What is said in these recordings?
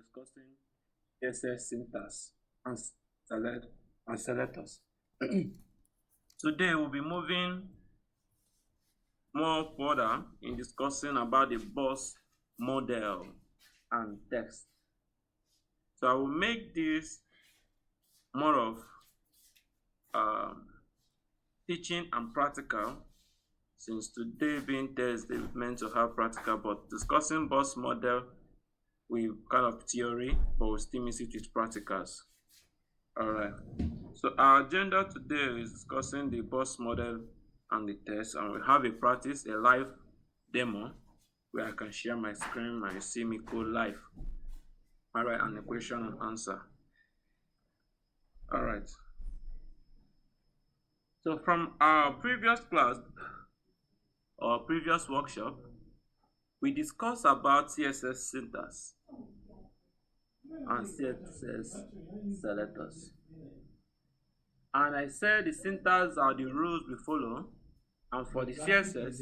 discussing CSS syntax and selectors. Today we'll be moving more further in discussing about the boss model and text. So I will make this more of teaching and practical, since today being Thursday meant to have practical, but discussing boss model with kind of theory, but we'll still mix it with practicals. Alright, so our agenda today is discussing the boss model and the test, and we have a practice, a live demo where I can share my screen and you see me code live. Alright, and the question and answer. Alright, so from our previous class or previous workshop, we discussed about CSS syntax and CSS selectors. And I said the syntax are the rules we follow, and for the CSS,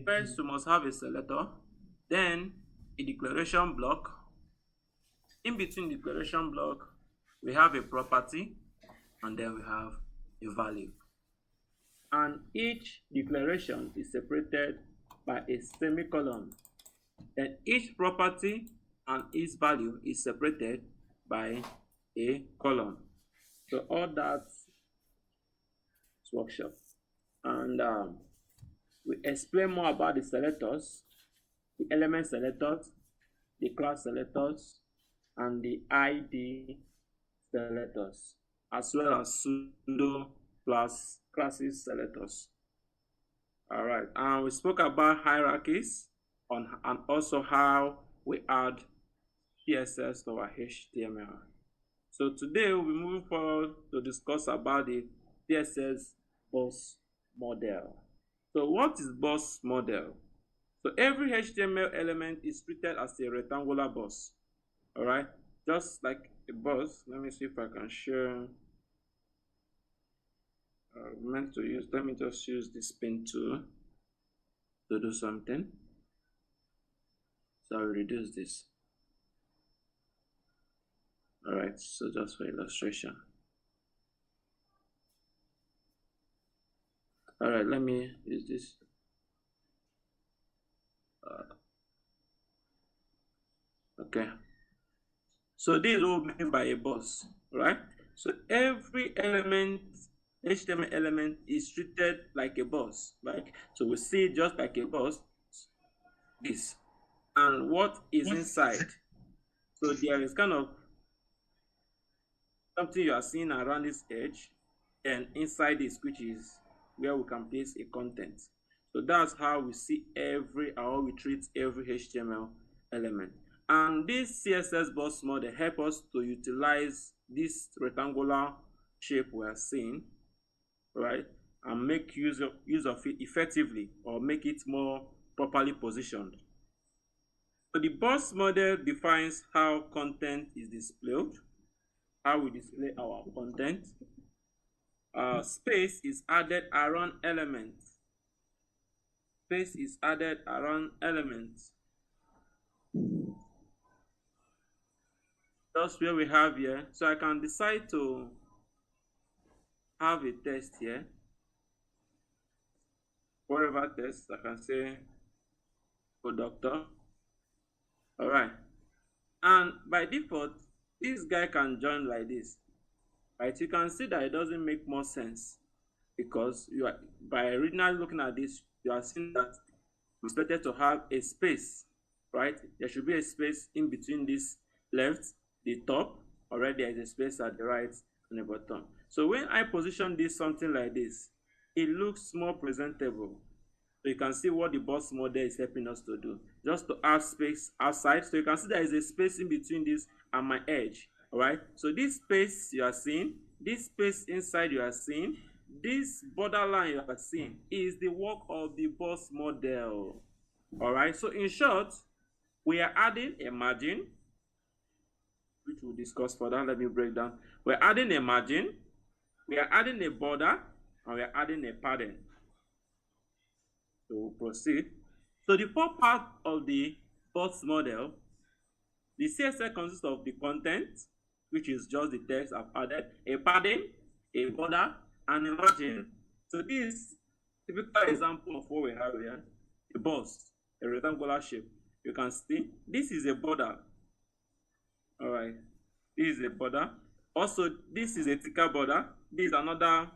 first you must have a selector, then a declaration block. In between declaration block, we have a property, and then we have a value. And each declaration is separated by a semicolon. Then each property and its value is separated by a column. So all that's workshop. And we explain more about the selectors, the element selectors, the class selectors, and the ID selectors, as well as pseudo classes selectors. All right, and we spoke about hierarchies and also how we add CSS to our HTML. So today we'll be moving forward to discuss about the CSS boss model. So what is boss model? So every HTML element is treated as a rectangular boss. All right, just like a boss. Let me see if I can share. Let me just use this pen tool to do something. So I'll reduce this. All right, so just for illustration. All right, let me use this. Okay. So this is what we mean by a boss, right? So every element, HTML element, is treated like a boss, right? So we see it just like a boss, this, and what is inside. So there is kind of something you are seeing around this edge, and inside this, which is where we can place a content. So that's how we see how we treat every HTML element. And this CSS boss model help us to utilize this rectangular shape we are seeing, right, and make use of it effectively, or make it more properly positioned. So the boss model defines how content is displayed, how we display our content. Space is added around elements. Space is added around elements. That's where we have here. So I can decide to have a text here. Whatever text, I can say for doctor. All right. And by default, this guy can join like this. Right? You can see that it doesn't make more sense, because you are, by originally looking at this, you are seeing that we expected to have a space, right? There should be a space in between this left, the top. Already there is a space at the right and the bottom. So when I position this something like this, it looks more presentable. So you can see what the boss model is helping us to do, just to add space outside. So you can see there is a space in between this and my edge. All right, so this space you are seeing, this space inside you are seeing, this borderline you are seeing is the work of the boss model. All right, so in short, we are adding a margin, which we'll discuss further. Let me break down. We're adding a margin, we are adding a border, and we are adding a padding. So we'll proceed. So the first part of the first model, the CSS consists of the content, which is just the text I've added, a padding, a border, and a margin. So this is a typical example of what we have here: a bus, a rectangular shape. You can see this is a border. All right, this is a border. Also, this is a thicker border. This is another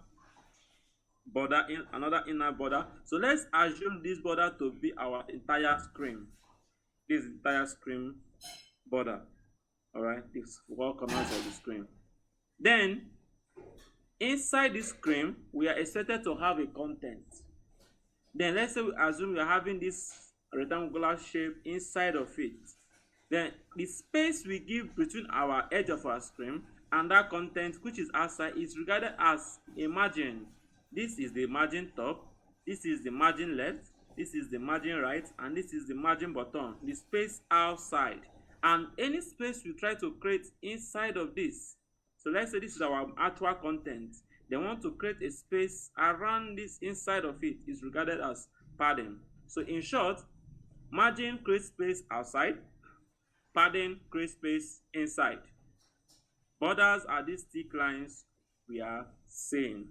border, another inner border. So let's assume this border to be our entire screen. This entire screen border. All right, this four corners of the screen. Then inside this screen, we are expected to have a content. Then let's say we assume we are having this rectangular shape inside of it. Then the space we give between our edge of our screen and that content which is outside is regarded as a margin. This is the margin top, this is the margin left, this is the margin right, and this is the margin bottom, the space outside. And any space we try to create inside of this, so let's say this is our actual content, they want to create a space around this inside of it, is regarded as padding. So in short, margin creates space outside, padding creates space inside. Borders are these thick lines we are seeing.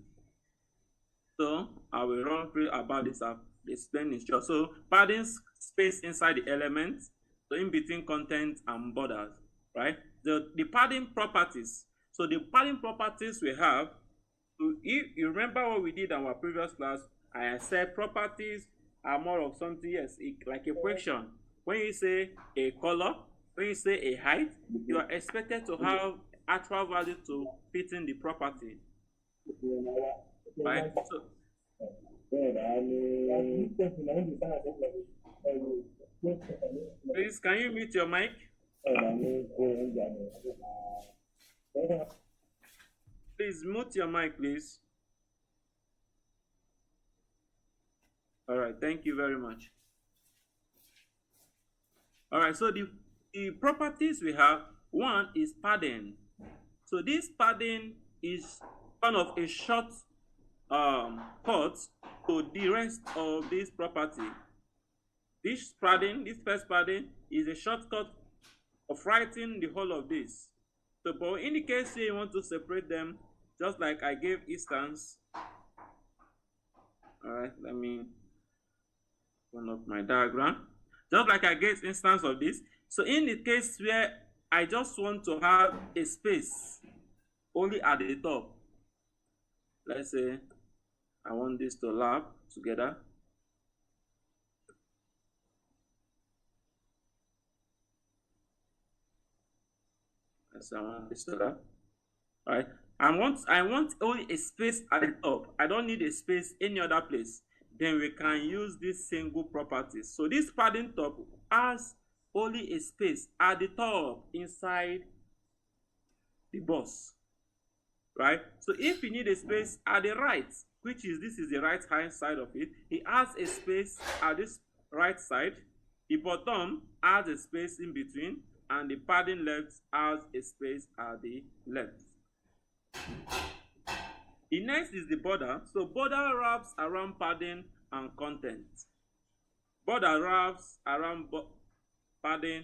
So I will run through about this. I've explained in short. So padding space inside the elements, so in between content and borders, right? The padding properties. So the padding properties we have, so if you remember what we did in our previous class, I said properties are more of something, yes, like a question. When you say a color, when you say a height, you are expected to have actual value to fit in the property, right? So, please, can you mute your mic? Please mute your mic, please. All right, thank you very much. All right, so the properties we have, one is padding. So this padding is kind of a short cut to the rest of this property. This padding, this first padding, is a shortcut of writing the whole of this. So, but in the case here you want to separate them, just like I gave instance. All right, let me turn up my diagram. Just like I gave instance of this. So in the case where I just want to have a space only at the top, let's say I want this to lap together. Let's say I want this to lap. All right. I want only a space at the top. I don't need a space any other place. Then we can use this single property. So this padding top has only a space at the top inside the box, right? So if you need a space at the right, which is this is the right hand side of it, it has a space at this right side. The bottom has a space in between, and the padding left has a space at the left. The next is the border. So border wraps around padding and content. Border wraps around padding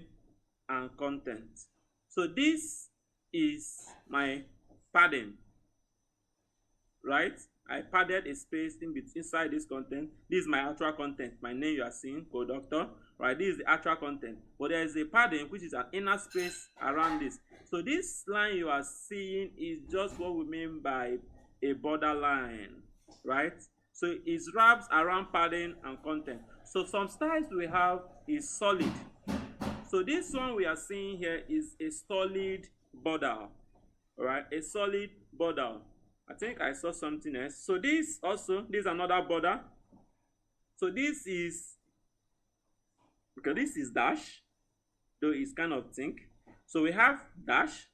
and content. So this is my padding, right? I padded a space inside this content. This is my actual content. My name you are seeing, co-doctor, right? This is the actual content. But there is a padding which is an inner space around this. So this line you are seeing is just what we mean by a border line, right? So it wraps around padding and content. So some styles we have is solid. So this one we are seeing here is a solid border, right? A solid border. I think I saw something else. So this is another border. So this is, because this is dash, though it's kind of thick. So we have dash,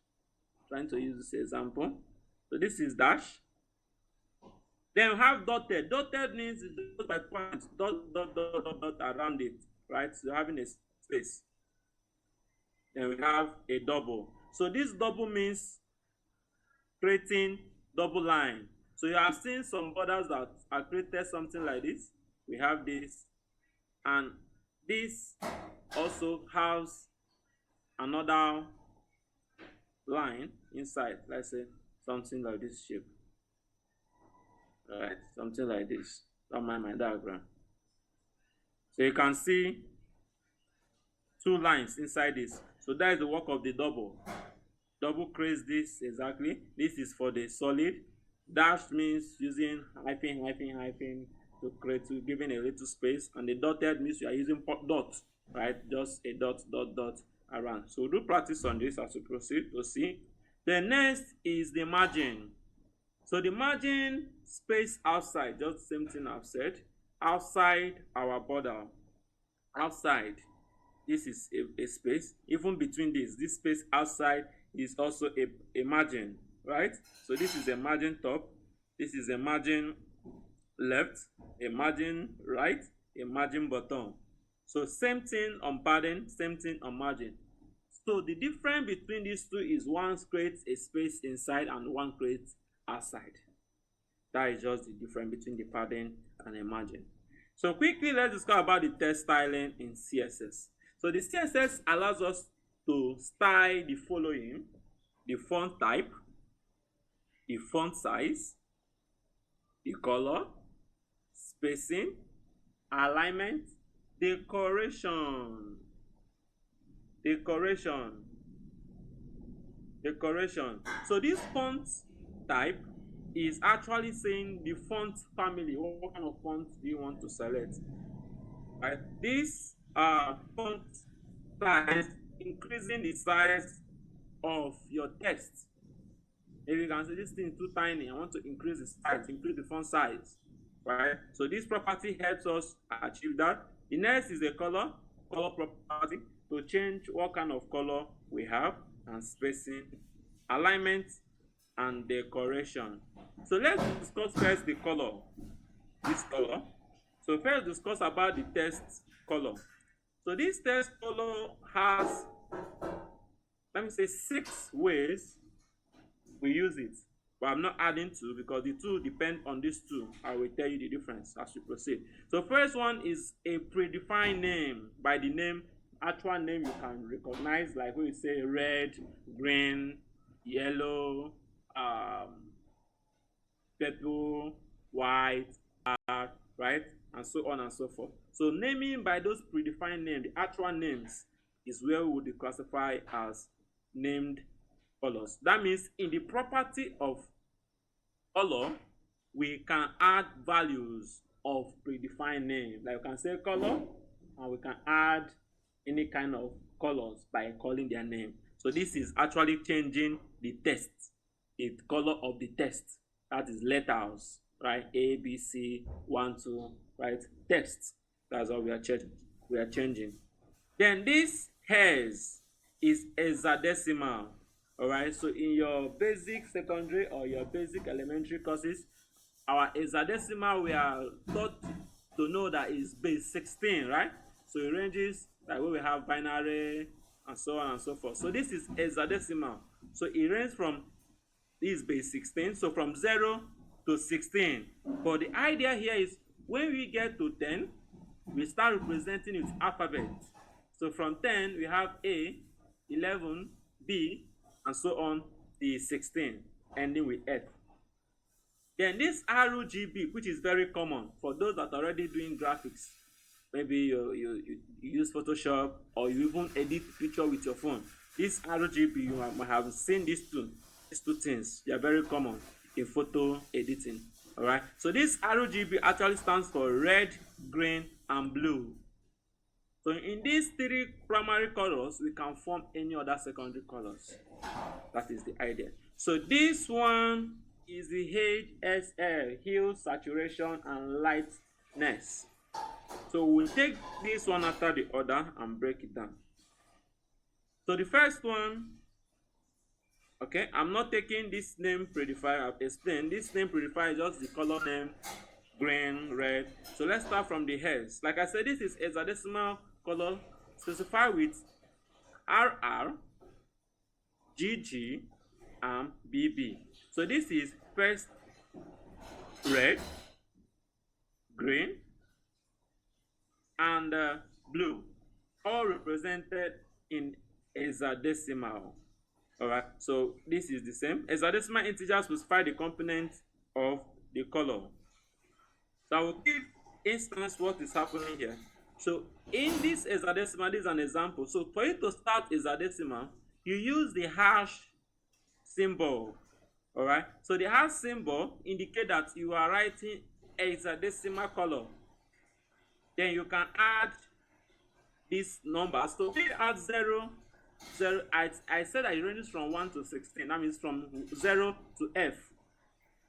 trying to use this example. So this is dash. Then we have dotted. Dotted means just by points, dot around it, right? So having a space. Then we have a double. So this double means creating double line. So you have seen some borders that are created something like this. We have this, and this also has another line inside. Let's say something like this shape. Alright, something like this. Don't mind my diagram. So you can see two lines inside this. So that is the work of the double. Double creates this exactly. This is for the solid. Dash means using hyphen to create, to giving a little space, and the dotted means you are using dot, right? Just a dot around. So we'll do practice on this as we proceed to see. The next is the margin. So the margin space outside, just the same thing I've said, outside our border, outside, this is a space. Even between this space outside is also a margin, right? So this is a margin top, this is a margin left, a margin right, a margin bottom. So same thing on padding, same thing on margin. So the difference between these two is one creates a space inside and one creates outside. That is just the difference between the padding and the margin. So quickly, let's discuss about the text styling in CSS. So the CSS allows us to style the following: the font type, the font size, the color, spacing, alignment, decoration. So this font type is actually saying the font family. What kind of font do you want to select? Right? This font size increasing the size of your text. If you can say this thing is too tiny, I want to increase the size, increase the font size, right? So this property helps us achieve that. The next is the color property, to change what kind of color we have, and spacing, alignment, and decoration. So let's discuss first the color. This color. So first discuss about the text color. So this text color has, let me say, 6 ways we use it, but I'm not adding 2 because the 2 depend on these 2. I will tell you the difference as we proceed. So first one is a predefined name. By the name, actual name you can recognize, like when you say red, green, yellow, purple, white, black, right, and so on and so forth. So naming by those predefined names, the actual names, is where we would classify as named colors. That means in the property of color, we can add values of predefined name. Like we can say color, and we can add any kind of colors by calling their name. So this is actually changing the text, the color of the text. That is letters, right? A, B, C, 1, 2, right? Text. That's what we are changing. Then this hairs is hexadecimal. All right. So in your basic secondary or your basic elementary courses, our hexadecimal, we are taught to know that is base 16, right? So it ranges like where we have binary and so on and so forth. So this is hexadecimal. So it ranges from this base 16, so from 0 to 16. But the idea here is when we get to 10, we start representing it with alphabet. So from 10 we have A, 11, B, and so on to 16, ending with F. Then this RGB, which is very common for those that are already doing graphics. Maybe you use Photoshop, or you even edit picture with your phone. This RGB, you might have seen these two things. They are very common in photo editing. All right. So this RGB actually stands for red, green, and blue. So in these 3 primary colors, we can form any other secondary colors. That is the idea. So this one is the HSL, hue, saturation, and lightness. So we'll take this one after the other and break it down. So the first one, okay, I'm not taking this name predefined. I've explained this name predefined is just the color name, green, red. So let's start from the hairs. Like I said, this is hexadecimal color specified with RR, GG, and BB. So this is first red, green, and blue. all represented in hexadecimal. All right, so this is the same. Hexadecimal integers specify the component of the color. So I will give instance what is happening here. So in this hexadecimal, this is an example. So for you to start hexadecimal, you use the hash symbol. All right, so the hash symbol indicate that you are writing hexadecimal color. Then you can add this number. So we add 0, 0. I said that it ranges from 1 to 16. That means from 0 to F,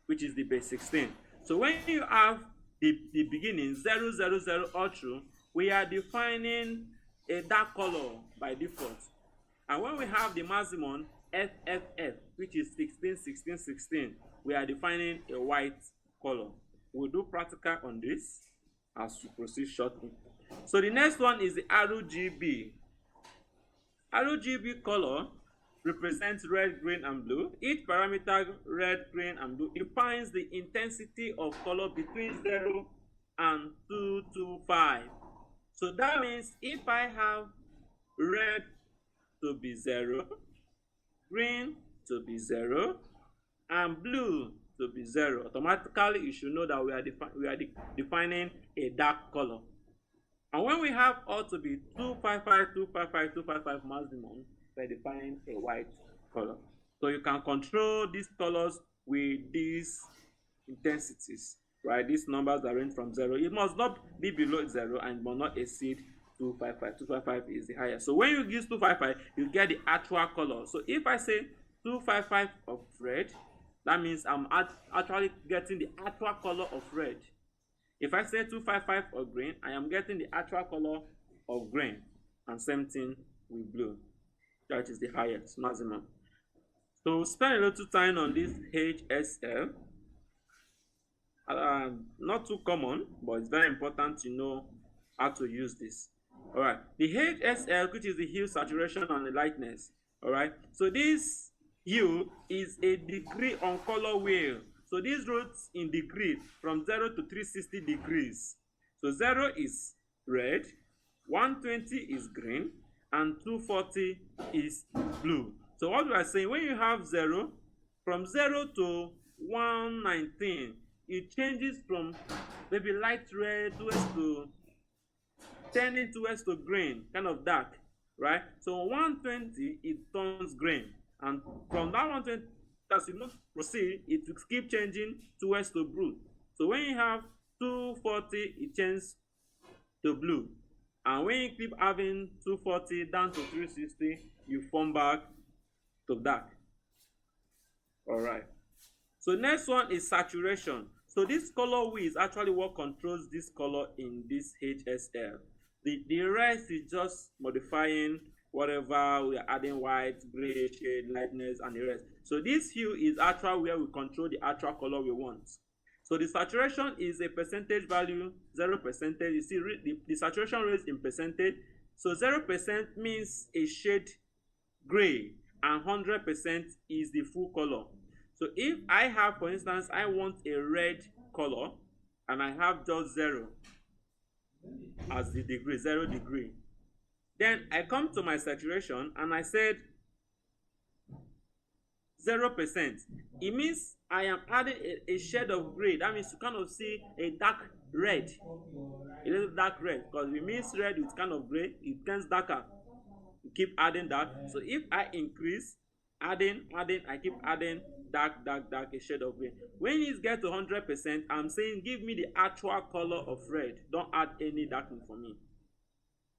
which is the base 16. So when you have the beginning 0, 0, 0 all through, we are defining a dark color by default. And when we have the maximum F, F, F, which is 16, 16, 16, we are defining a white color. We'll do practical on this as we proceed shortly. So the next one is the RGB. RGB color represents red, green, and blue. Each parameter, red, green, and blue, defines the intensity of color between 0 and 225. So that means if I have red to be 0, green to be 0, and blue to be 0, automatically you should know that we are defining a dark color. And when we have all to be 255, 255, 255 maximum, we're defining a white color. So you can control these colors with these intensities, right? These numbers that range from 0. It must not be below 0 and must not exceed 255. 255 is the highest. So when you use 255, you get the actual color. So if I say 255 of red, that means I'm actually getting the actual color of red. If I say 255 of green, I am getting the actual color of green. And same thing with blue. That is the highest maximum. So spend a little time on this HSL. Not too common, but it's very important to know how to use this. All right, the HSL, which is the hue, saturation, and the lightness. All right, so this hue is a degree on color wheel. So this rotates in degrees from 0 to 360 degrees. So 0 is red, 120 is green, and 240 is blue. So what we are saying, when you have 0, from 0 to 119, it changes from maybe light red to turning towards to green, kind of dark, right? So 120, it turns green, and from that 120, as you proceed, it will keep changing towards to blue. So when you have 240, it changes to blue, and when you keep having 240 down to 360, you form back to dark. All right. So next one is saturation. So this color wheel is actually what controls this color in this HSL. The rest is just modifying whatever we are adding, white, gray, shade, lightness, and the rest. So this hue is actually where we control the actual color we want. So the saturation is a percentage value, 0%. You see the saturation rate in percentage. So 0% means a shade gray, and 100% is the full color. So if I have, for instance, I want a red color, and I have just 0 as the degree, 0 degree. Then I come to my saturation and I said 0%. It means I am adding a shade of gray. That means you kind of see a dark red, a little dark red, because we mix red with kind of gray, it turns darker. You keep adding that. So if I increase, adding, I keep adding dark, a shade of gray. When it gets to 100%, I'm saying give me the actual color of red. Don't add any darkening for me.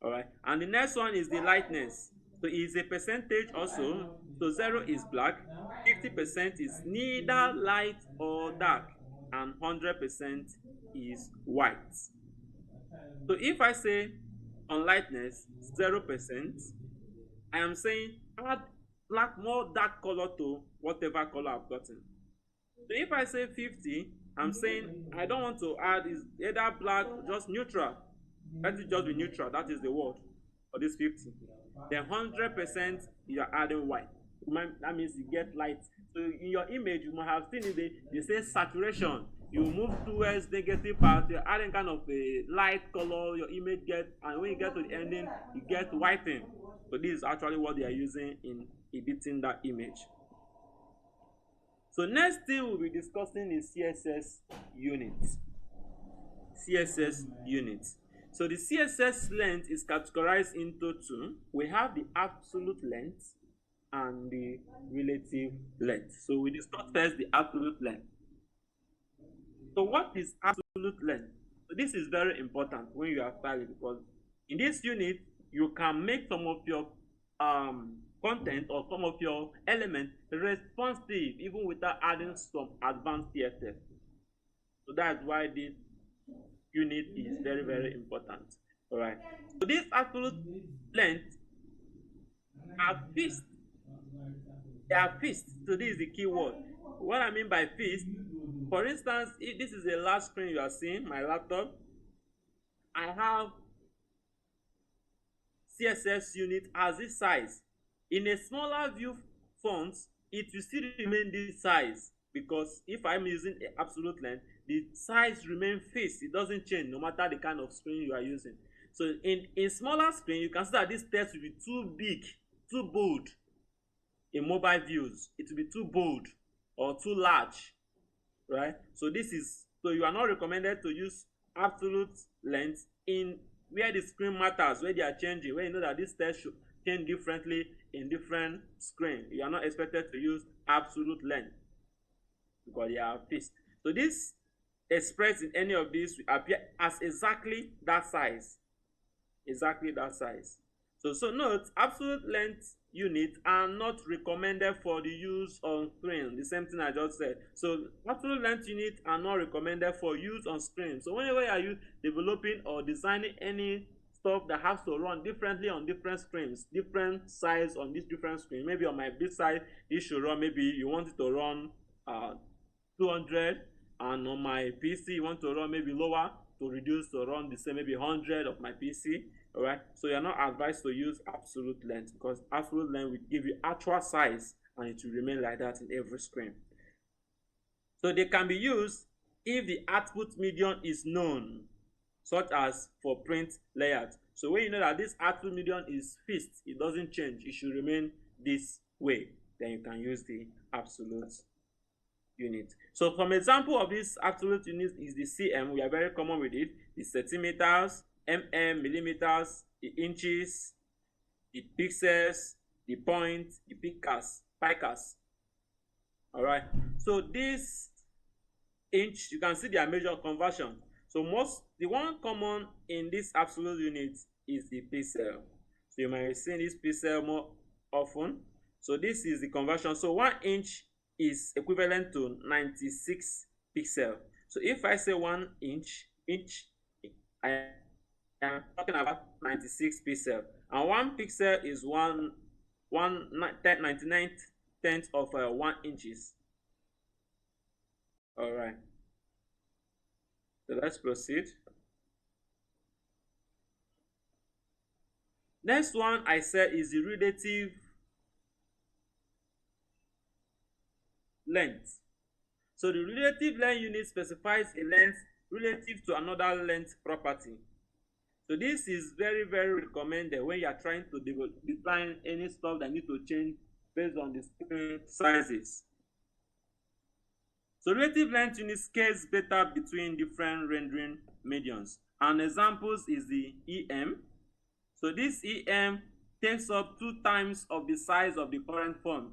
All right, and the next one is the lightness. So it's a percentage also. So 0 is black, 50% is neither light or dark, and 100% is white. So if I say on lightness 0%, I am saying add black, more dark color to whatever color I've gotten. So if I say 50, I'm saying I don't want to add is either black or just neutral. Let it just be neutral. That is the word for this 50. Then 100% you are adding white. That means you get light. So in your image, you might have seen it. They say saturation. you move towards negative part, you're adding kind of a light color your image gets, and when you get to the ending, you get whiten. So this is actually what they are using in editing that image. So next thing we'll be discussing is CSS units. CSS units. So the CSS length is categorized into two. We have the absolute length and the relative length. So we discuss first the absolute length. So what is absolute length? So this is very important when you are styling, because in this unit you can make some of your content or some of your elements responsive even without adding some advanced CSS. So that's why this unit is very, very important. All right. So this absolute length are fixed. They are fixed. So this is the key word. What I mean by fixed, for instance, if this is the last screen you are seeing, my laptop, I have CSS unit as this size. In a smaller view font, it will still remain this size, because if I'm using an absolute length, the size remain fixed. It doesn't change no matter the kind of screen you are using. So in smaller screen, you can see that this text will be too big, too bold. In mobile views, it will be too bold or too large, right? So you are not recommended to use absolute length in where the screen matters, where they are changing, where you know that this text should change differently in different screen. You are not expected to use absolute length because they are fixed. So this expressed in any of these will appear as exactly that size. Exactly that size. So note, absolute length units are not recommended for the use on screen. The same thing I just said. So absolute length units are not recommended for use on screen. So whenever you are developing or designing any stuff that has to run differently on different screens, different size on this different screen, maybe on my big side it should run, maybe you want it to run 200, and on my PC you want to run maybe lower to reduce to run the same, maybe 100 of my PC. All right, so you're not advised to use absolute length, because absolute length will give you actual size and it will remain like that in every screen. So they can be used if the output medium is known, such as for print layout. So when you know that this output medium is fixed, it doesn't change, it should remain this way, then you can use the absolute unit. So some example of this absolute unit is the cm. We are very common with it. The centimeters, mm, millimeters, the inches, the pixels, the point, the picas. All right. So this inch, you can see their major conversion. So the one common in this absolute unit is the pixel. So you might see this pixel more often. So this is the conversion. So 1 inch is equivalent to 96 pixel. So if I say 1 inch, I am talking about 96 pixel, and 1 pixel is 99 tenth of 1 inches. All right. So let's proceed. Next one I said is the relative length. So the relative length unit specifies a length relative to another length property. So this is very, very recommended when you are trying to design any stuff that need to change based on the screen sizes. So relative length unit scales better between different rendering mediums. And examples is the EM. So this EM takes up 2 times of the size of the current font.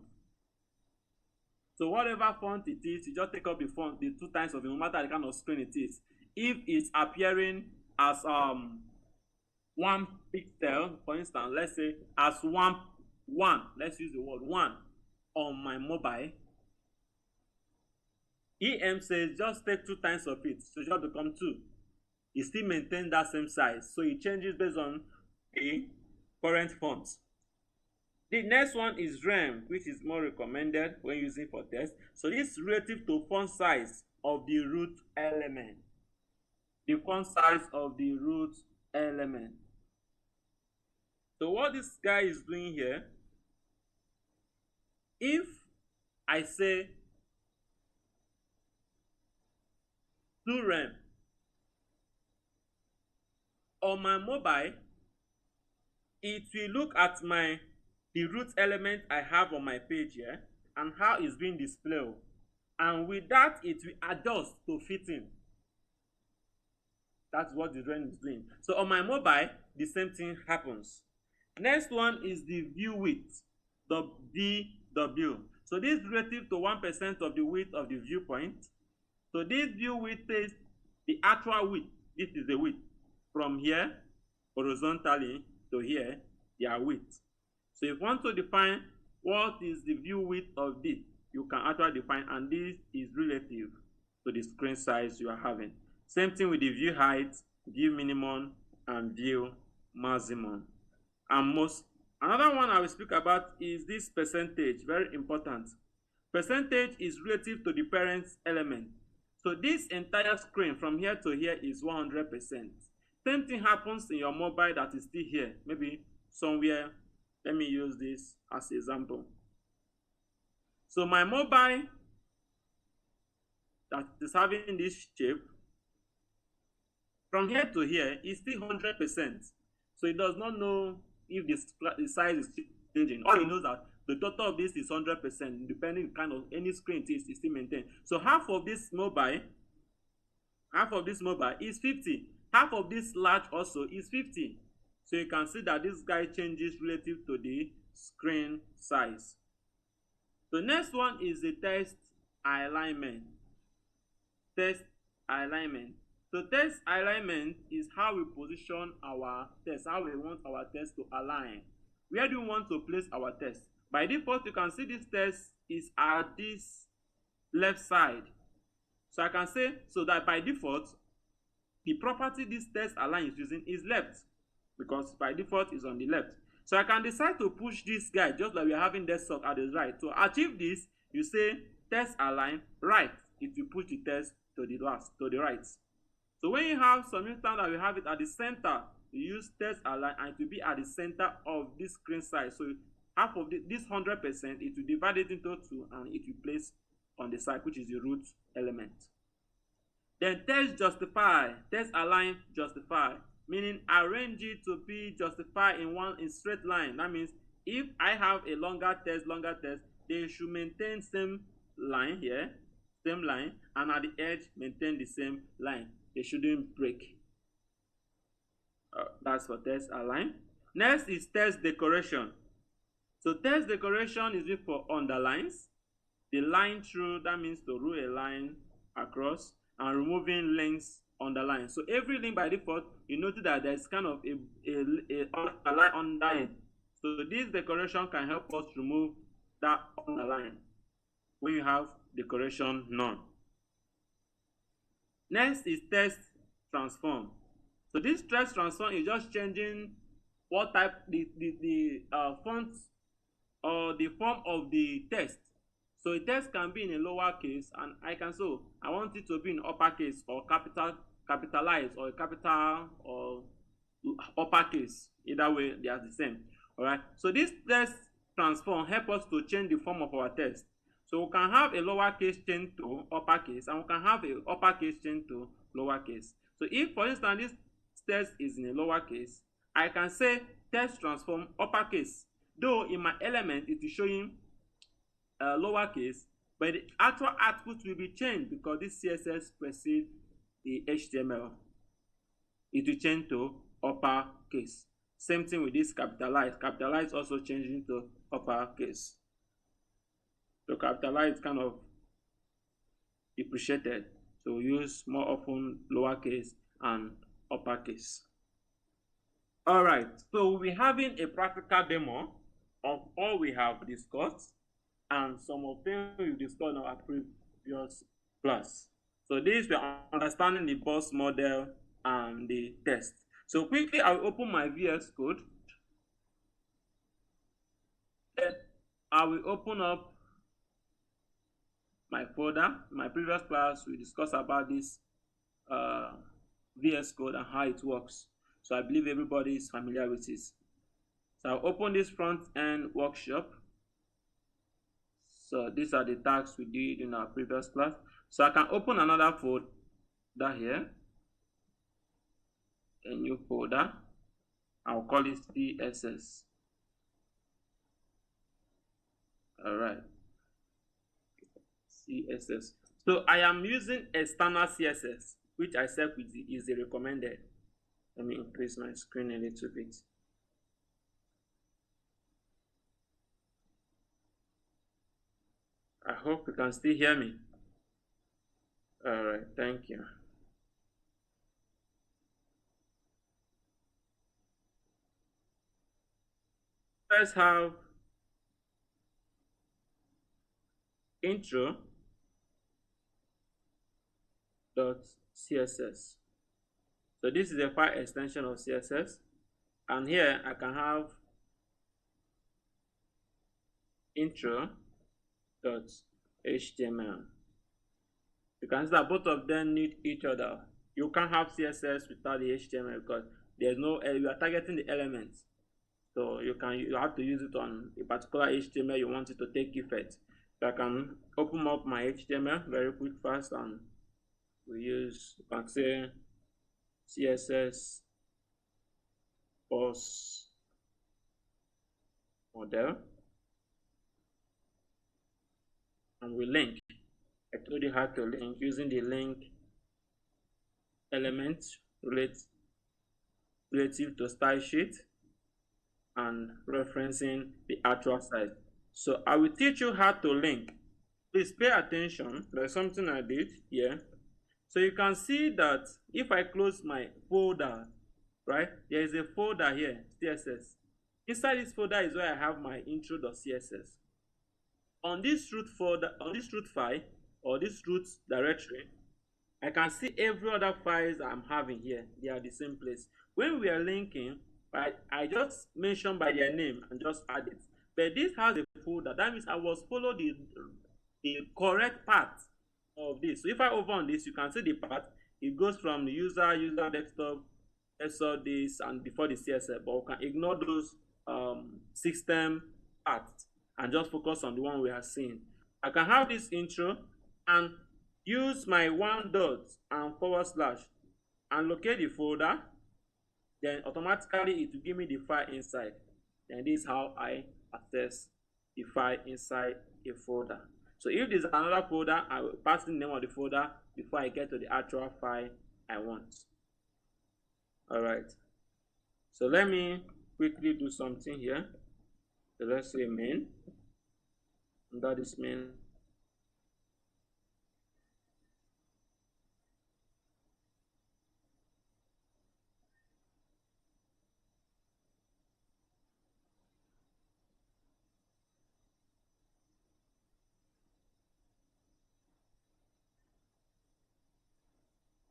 So whatever font it is, you just take up the font, the 2 times of it, no matter the kind of screen it is. If it's appearing as 1 pixel, for instance, let's say as one, let's use the word 1 on my mobile, EM says just take 2 times of it, so it just become 2. It still maintains that same size, so it changes based on the current font. The next one is rem, which is more recommended when using for text. So this is relative to font size of the root element. The font size of the root element. So what this guy is doing here, if I say 2 rem. On my mobile, it will look at the root element I have on my page here and how it's being displayed, and with that it will adjust to fit in. That's what the drawing is doing. So on my mobile, the same thing happens. Next one is the view width, the VW. So this is relative to 1% of the width of the viewpoint. So this view width is the actual width. This is the width from here horizontally to here, their width. So if you want to define what is the view width of this, you can actually define, and this is relative to the screen size you are having. Same thing with the view height, view minimum, and view maximum. And another one I will speak about is this percentage, very important. Percentage is relative to the parent element. So this entire screen from here to here is 100%. Same thing happens in your mobile that is still here, maybe somewhere. Let me use this as an example. So my mobile that is having this shape, from here to here is still 100%. So it does not know if the size is changing. All it knows that the total of this is 100%, depending on kind of any screen it is still maintained. So half of this mobile is 50. Half of this large also is 50. So you can see that this guy changes relative to the screen size. The next one is the text alignment. Text alignment. So text alignment is how we position our text, how we want our text to align. Where do we want to place our text? By default, you can see this text is at this left side. So I can say, so that by default, the property this text align is using is left, because by default is on the left. So I can decide to push this guy just like we are having desktop at the right. To achieve this, you say text align right. It will push the text to the right. So when you have some instance that we have it at the center, you use text align, and it will be at the center of this screen size. So half of this 100%, it will divide it into 2, and it will place on the side, which is the root element. Then text justify, text align justify, meaning arrange it to be justified in straight line. That means if I have a longer text, they should maintain same line here, same line, and at the edge maintain the same line. They shouldn't break. That's for text align. Next is text decoration. So text decoration is used for underlines, the line through, that means to rule a line across, and removing links underline. So every link by default, you notice that there's kind of a line under it. So this decoration can help us remove that underline when you have decoration none. Next is text transform. So this text transform is just changing what type the font or the form of the text. So a text can be in a lowercase, and I want it to be in uppercase or capitalized, or capital or uppercase. Either way, they are the same. All right. So this text transform help us to change the form of our text. So we can have a lowercase change to uppercase, and we can have a uppercase change to lowercase. So if, for instance, this text is in a lowercase, I can say text transform uppercase. Though in my element it is showing lowercase, but the actual output will be changed because this CSS precedes the HTML. It will change to uppercase. Same thing with this capitalize. Capitalize also changing to uppercase. So capitalize kind of depreciated. So we use more often lowercase and uppercase. All right. So we'll be having a practical demo of all we have discussed, and some of them we discussed in our previous class. So this we are understanding the boss model and the test. So quickly I'll open my VS Code. Then I will open up my folder. In my previous class we discussed about this VS Code and how it works. So I believe everybody is familiar with this. So I'll open this front-end workshop. So these are the tasks we did in our previous class. So I can open another folder. that here, a new folder. I'll call it CSS. All right, CSS. So I am using external CSS, which I said is the recommended. Let me increase my screen a little bit. I hope you can still hear me. All right, thank you. Let's have intro.css. So this is a file extension of CSS, and here I can have intro.html. You can see that both of them need each other. You can't have CSS without the HTML because there's no, you are targeting the elements. So you have to use it on a particular HTML you want it to take effect. So I can open up my HTML very quick fast, and we use, you can say, CSS post model, and we link. I told you how to link using the link element relative to style sheet and referencing the actual site. So I will teach you how to link. Please pay attention. There's something I did here. So you can see that if I close my folder, right, there is a folder here, CSS. Inside this folder is where I have my intro.css. On this root folder, on this root file, or this root directory, I can see every other files I'm having here. They are the same place. When we are linking, right, I just mention by their name and just add it. But this has a folder. That means I was follow the correct path of this. So if I open on this, you can see the path. It goes from the user desktop, this, and before the CSS. But we can ignore those system paths and just focus on the one we are seeing. I can have this intro and use my one dot and forward slash and locate the folder. Then automatically it will give me the file inside. And this is how I access the file inside a folder. So if there's another folder, I will pass the name of the folder before I get to the actual file I want. All right. So let me quickly do something here. So let's say main. Under this main,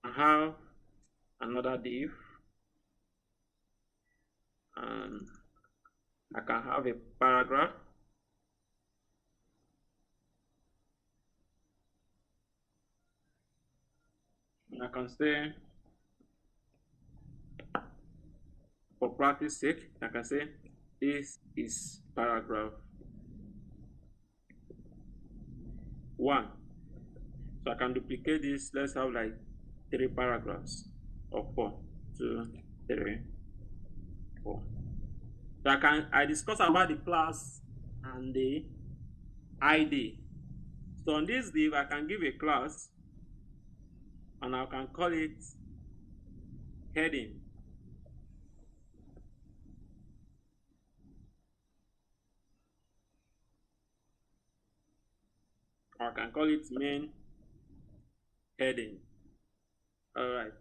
I have another div, and I can have a paragraph. And I can say, for practice sake, I can say this is paragraph 1. So I can duplicate this. Let's have like 3 paragraphs, or 4, 2, 3, 4. So I discuss about the class and the ID. So on this div, I can give a class, and I can call it heading. Or I can call it main heading. All right.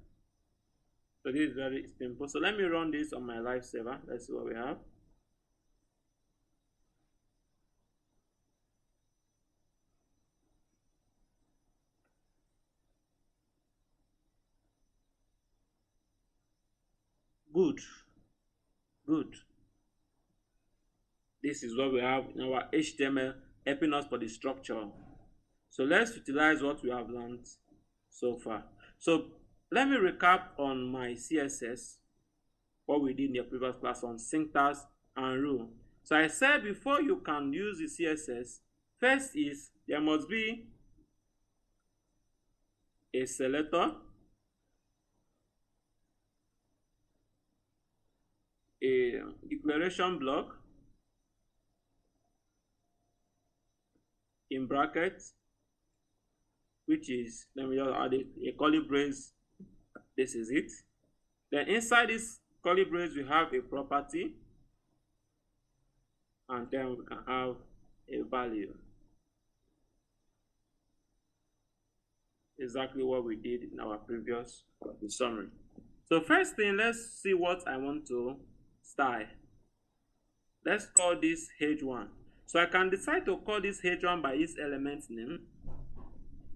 So this is very simple. So let me run this on my live server. Let's see what we have. Good. Good. This is what we have in our HTML, helping us for the structure. So let's utilize what we have learned so far. So let me recap on my CSS, what we did in the previous class on syntax and rule. So I said before you can use the CSS, first is there must be a selector, a declaration block in brackets, which is, let me just add a curly brace. This is it. Then inside this curly brace, we have a property, and then we can have a value. Exactly what we did in our previous summary. So first thing, let's see what I want to style. Let's call this h1. So I can decide to call this h1 by its element name.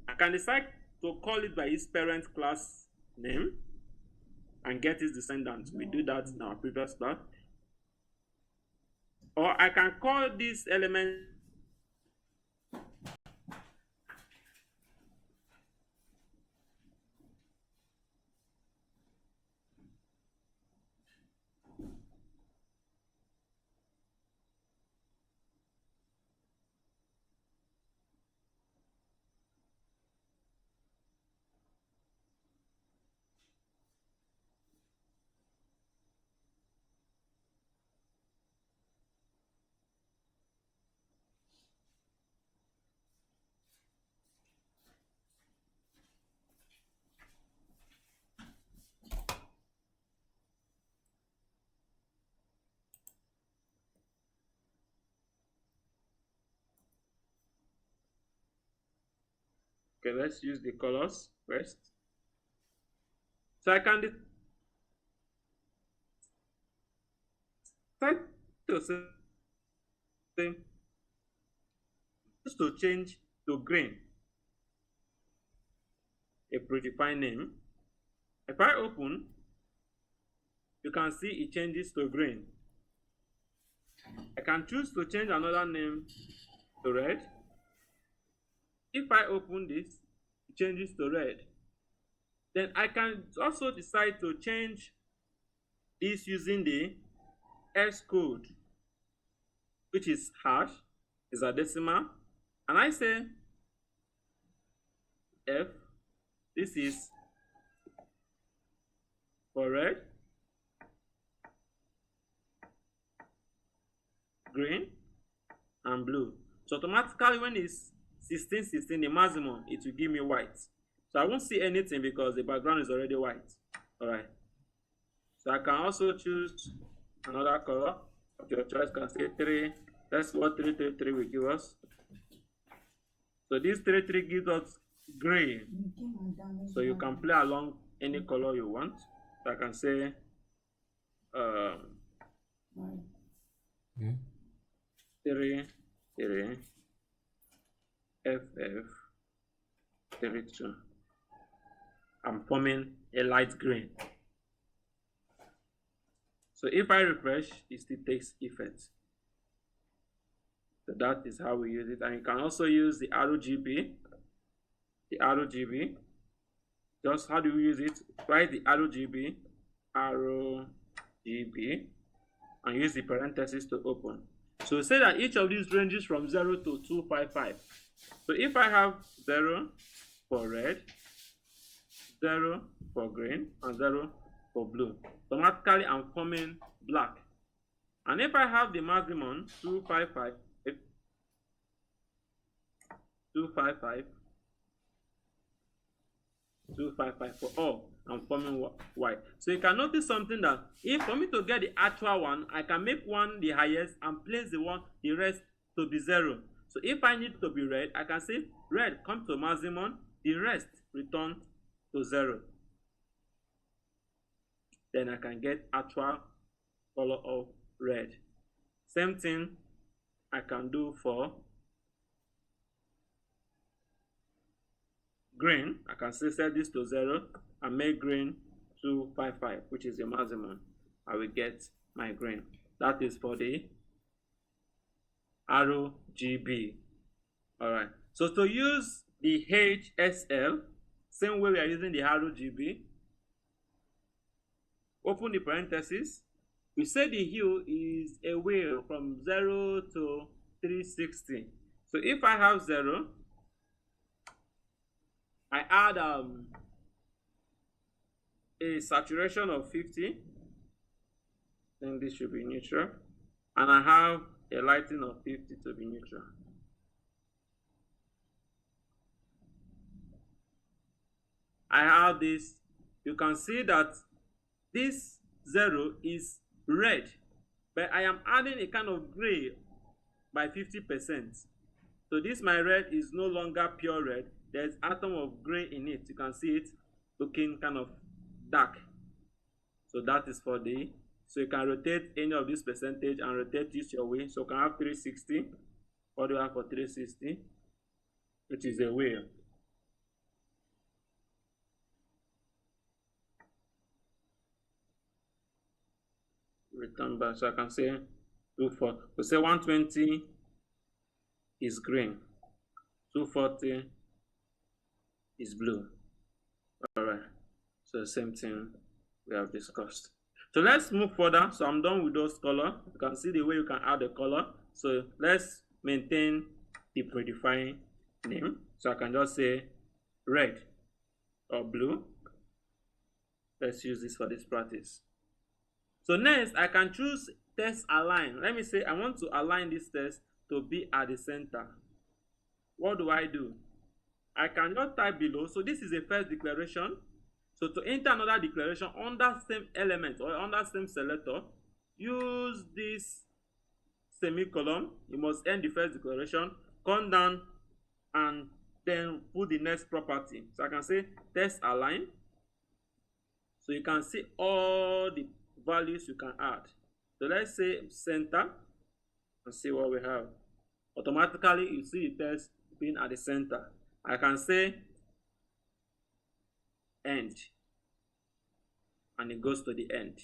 I can decide to call it by its parent class name and get its descendant. We do that in our previous class. Or I can call this element Okay, let's use the colors first. So I can decide to say to change to green, a predefined name. If I open, you can see it changes to green. I can choose to change another name to red. If I open this, it changes to red. Then I can also decide to change this using the S code, which is hash, is a decimal. And I say F, this is for red, green, and blue. So automatically when it's 16, the maximum, it will give me white. So I won't see anything because the background is already white. All right. So I can also choose another color of your choice. Can say 3. That's what 333 will give us. So this 33 gives us gray. So you can play along any color you want. So I can say 3 FF 32. I'm forming a light green. So if I refresh, it still takes effect. So that is how we use it. And you can also use the RGB. The RGB. Just how do we use it? Write the RGB, and use the parentheses to open. So say that each of these ranges from 0 to 255. So if I have 0 for red, 0 for green, and 0 for blue, automatically I'm forming black. And if I have the maximum 255, 255 for all, I'm forming white. So you can notice something, that if for me to get the actual one, I can make one the highest and place the rest to be 0. So if I need to be red, I can say red come to maximum, the rest return to 0. Then I can get actual color of red. Same thing I can do for green. I can say set this to 0 and make green 255, which is the maximum. I will get my green. That is for the RGB. All right. So to use the HSL, same way we are using the RGB, open the parentheses. We say the hue is away from 0 to 360. So if I have 0, I add a saturation of 50. think this should be neutral. And I have a lighting of 50 to be neutral. I have this. You can see that this 0 is red, but I am adding a kind of gray by 50%. So this my red is no longer pure red. There's atom of gray in it. You can see it looking kind of dark. So that is for the, so you can rotate any of this percentage and rotate this your way. So you can have 360. What do you have for 360? Which is a way. Return back. So I can say 240. We say 120 is green. 240 is blue. Alright. So the same thing we have discussed. So let's move further. So I'm done with those color. You can see the way you can add the color. So let's maintain the predefined name. So I can just say red or blue. Let's use this for this practice. So next, I can choose text align. Let me say I want to align this text to be at the center. What do? I can just type below. So this is a first declaration. So to enter another declaration under same element or under same selector, use this semicolon. You must end the first declaration, come down, and then put the next property. So I can say text align. So you can see all the values you can add. So let's say center and see what we have. Automatically you see the text being at the center. I can say end and it goes to the end.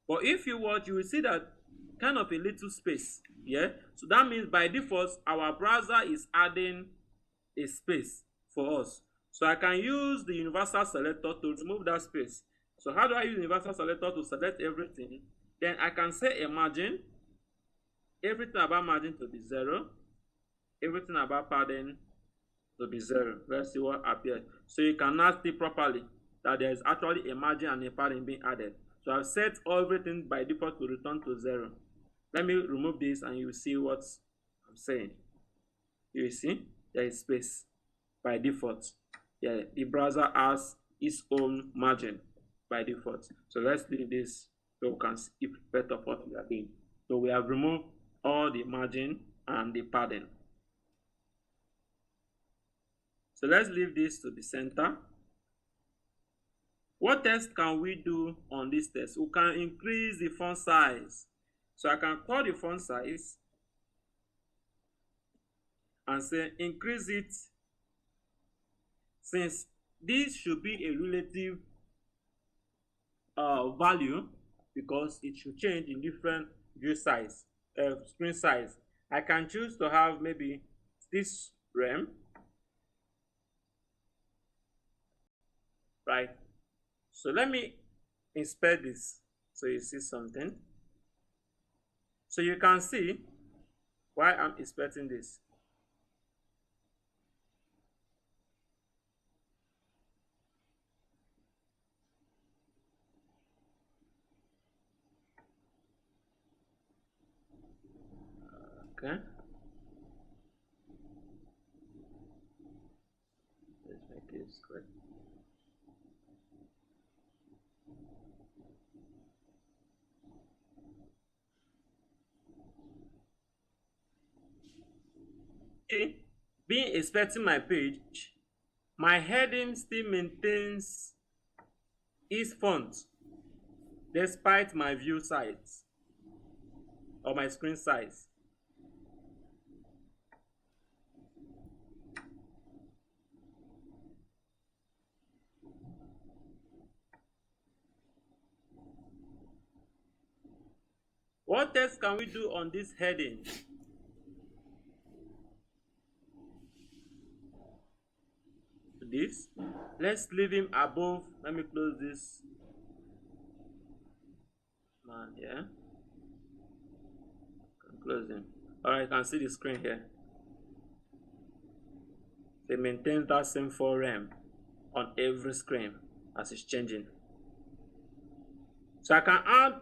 But if you watch, you will see that kind of a little space. Yeah, so that means by default our browser is adding a space for us. So I can use the universal selector to remove that space. So how do I use universal selector to select everything? Then I can say a margin, everything about margin to be 0, everything about padding to be 0. Let's see what appears. So you can now see properly that there is actually a margin and a padding being added. So I've set everything by default to return to 0. Let me remove this and you will see what I'm saying. You will see there is space by default. Yeah, the browser has its own margin by default. So let's leave this so we can see better what we are doing. So we have removed all the margin and the padding. So let's leave this to the center. What text can we do on this text? We can increase the font size. So I can call the font size and say increase it, since this should be a relative value because it should change in different view size, screen size. I can choose to have maybe this rem, right? So let me inspect this so you see something. So you can see why I'm inspecting this. Okay. Let's make it square. Okay. Being inspecting my page, my heading still maintains its font despite my view size or my screen size. What text can we do on this heading? This, let's leave him above. Let me close this man here. Close him. Alright, you can see the screen here. They maintain that same 4 rem on every screen as it's changing. So I can add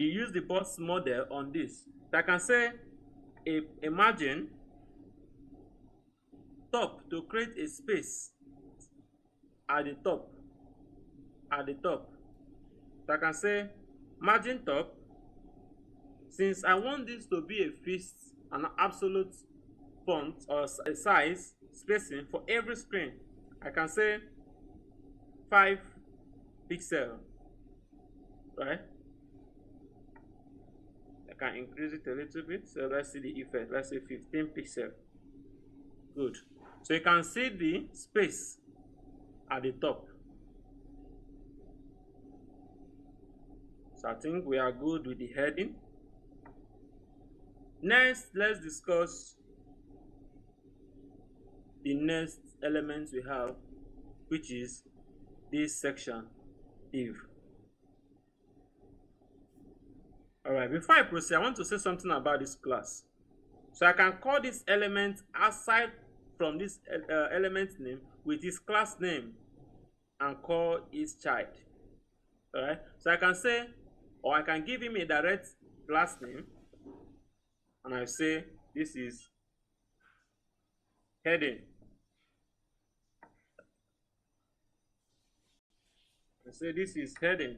you use the box model on this. So I can say a margin top to create a space at the top. So I can say margin top. Since I want this to be a fixed and absolute font or a size spacing for every screen, I can say 5 pixel, right? I can increase it a little bit. So let's see the effect. Let's say 15 pixel. Good. So you can see the space at the top. So I think we are good with the heading. Next, let's discuss the next element we have, which is this section div. Alright, before I proceed, I want to say something about this class. So I can call this element aside from this element name with its class name and call its child. Alright, so I can say, or I can give him a direct class name, and I say this is heading. I say this is heading.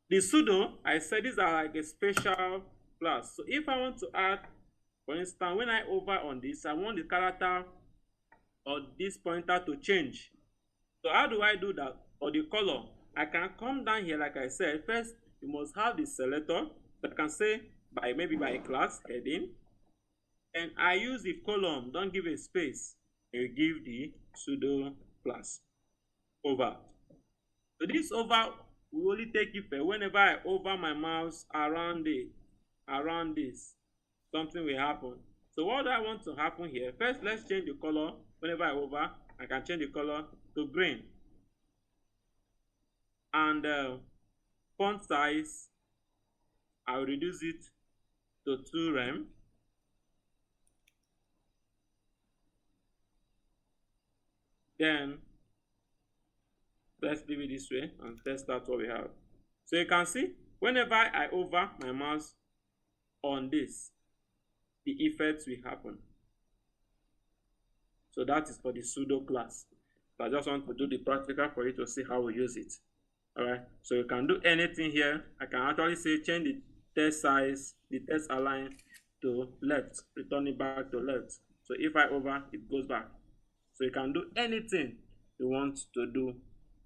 The pseudo, I said these are like a special class. So if I want to add, for instance, when I hover on this, I want the character or this pointer to change. So how do I do that? Or the color, I can come down here, like I said. First, you must have the selector. So I can say maybe by a class heading, and I use the column. Don't give a space. You give the pseudo class over. So this over will only take effect whenever I hover my mouse around this. Something will happen. So what do I want to happen here? First, let's change the color. Whenever I hover, I can change the color to green. And font size, I'll reduce it to 2 rem. Then let's leave it this way and test out what we have. So you can see whenever I hover my mouse on this, the effects will happen. So that is for the pseudo class. So I just want to do the practical for you to see how we use it. Alright, so you can do anything here. I can actually say change the text size, the text align to left, return it back to left. So if I hover, it goes back. So you can do anything you want to do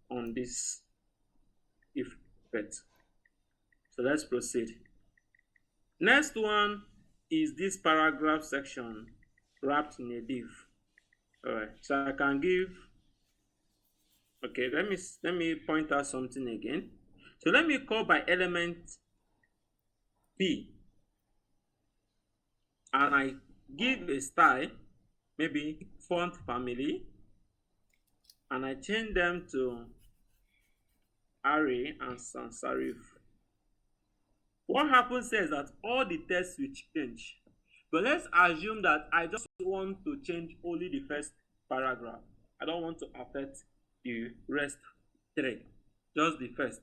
on this effect. So let's proceed. Next one is this paragraph section wrapped in a div. Alright, so I can give, okay, let me point out something again. So let me call by element P, and I give a style, maybe font family, and I change them to array and sans serif. What happens here is that all the text will change. But let's assume that I just want to change only the first paragraph. I don't want to affect the rest 3, just the first.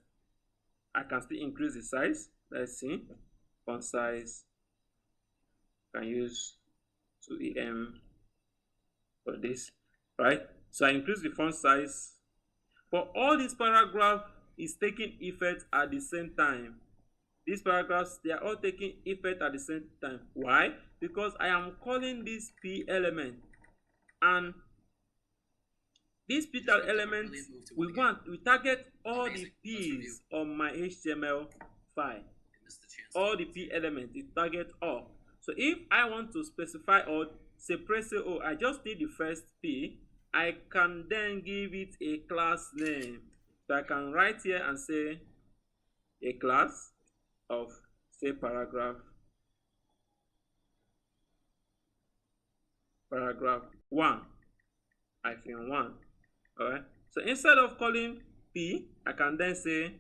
I can still increase the size. Let's see. font size. Can use 2em for this, right? So I increase the font size. For all this paragraph is taking effect at the same time. These paragraphs, they are all taking effect at the same time. Why? Because I am calling this p element, and this p element, we target all the p's on my HTML file. All the p elements, it target all. So if I want to specify or separate, say, oh, I just need the first p, I can then give it a class name. So I can write here and say a class of, say, paragraph 1 hyphen 1. All right. So instead of calling p, I can then say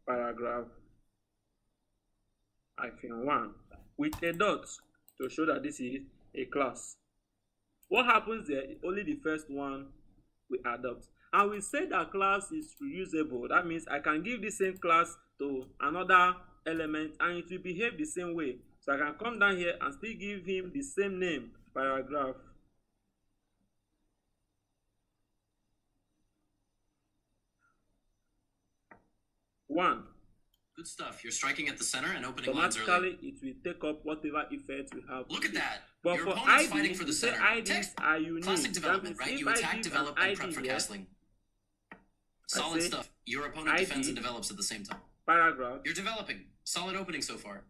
paragraph hyphen 1 with a dot to show that this is a class. What happens there? Only the first one we adopt, and we say that class is reusable. That means I can give the same class to another element and it will behave the same way. So I can come down here and still give him the same name, paragraph 1. Good stuff. You're striking at the center and opening lines early. Automatically, it will take up whatever effect we have. Look at that. But your for opponent's ID, fighting for the center. IDs are unique. Classic development, right? You attack, develop, and prep for castling. Solid stuff. Your opponent defends and develops at the same time. Paragraph. You're developing. Solid opening so far.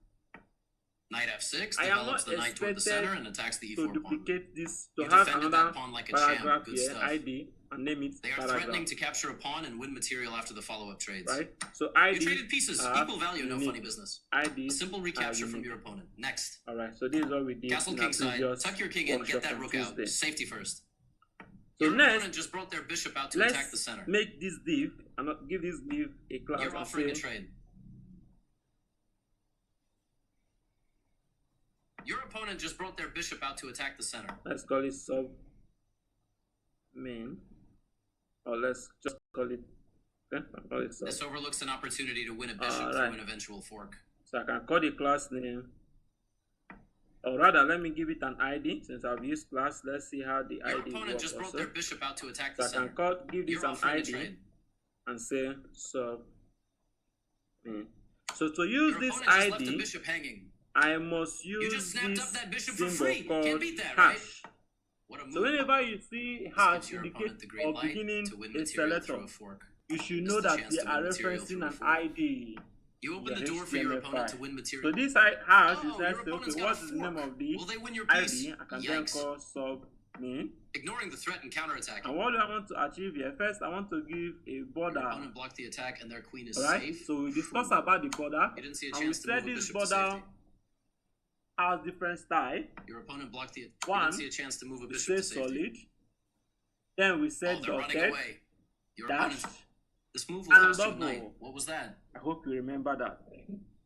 Knight f6 develops the knight toward the center and attacks the e4 to pawn. duplicate this, to You have defended another that pawn like a paragraph champ. Good here, stuff. ID, and name it They are paragraph. threatening to capture a pawn and win material after the follow-up trades. Right? So ID. You traded pieces. Equal value, no funny business. ID. A simple recapture from your opponent. Next. Alright, so this is what we did. Castle kingside. Tuck your king in. Get that rook out. Safety first. So your next, opponent just brought their bishop out to attack the center. Make this div and not give this div a class. You're offering a trade. Your opponent just brought their bishop out to attack the center. Let's call it sub main, or let's just call it. Okay, I'll call it sub. This overlooks an opportunity to win a bishop through an eventual fork. So I can call the class name, or rather, let me give it an ID since I've used class. Let's see how the ID works. Your opponent just brought their bishop out to attack the center. So I can give this an ID and say sub main. So to use this ID, left the bishop hanging. I must use you just snapped up that bishop for symbol free. called Can't beat that, hash. Right? What a move. So whenever you see hash indicate or beginning a selector, you should know that they are referencing an ID. You open the door for your opponent to win material. So this hash is let's say, okay, what is the name of the ID? I can then call sub main. Ignoring the threat and counterattack. And what do I want to achieve here? First, I want to give a border. Your opponent blocked the attack and their queen is safe. So we discuss about the border. You didn't see a chance to move a bishop to safety. Has different style. Your opponent blocked the one. You didn't see a chance to move a bishop to safety. Solid. Then we said they're running away. Your dash. This move will cost you knight. What was that? I hope you remember that.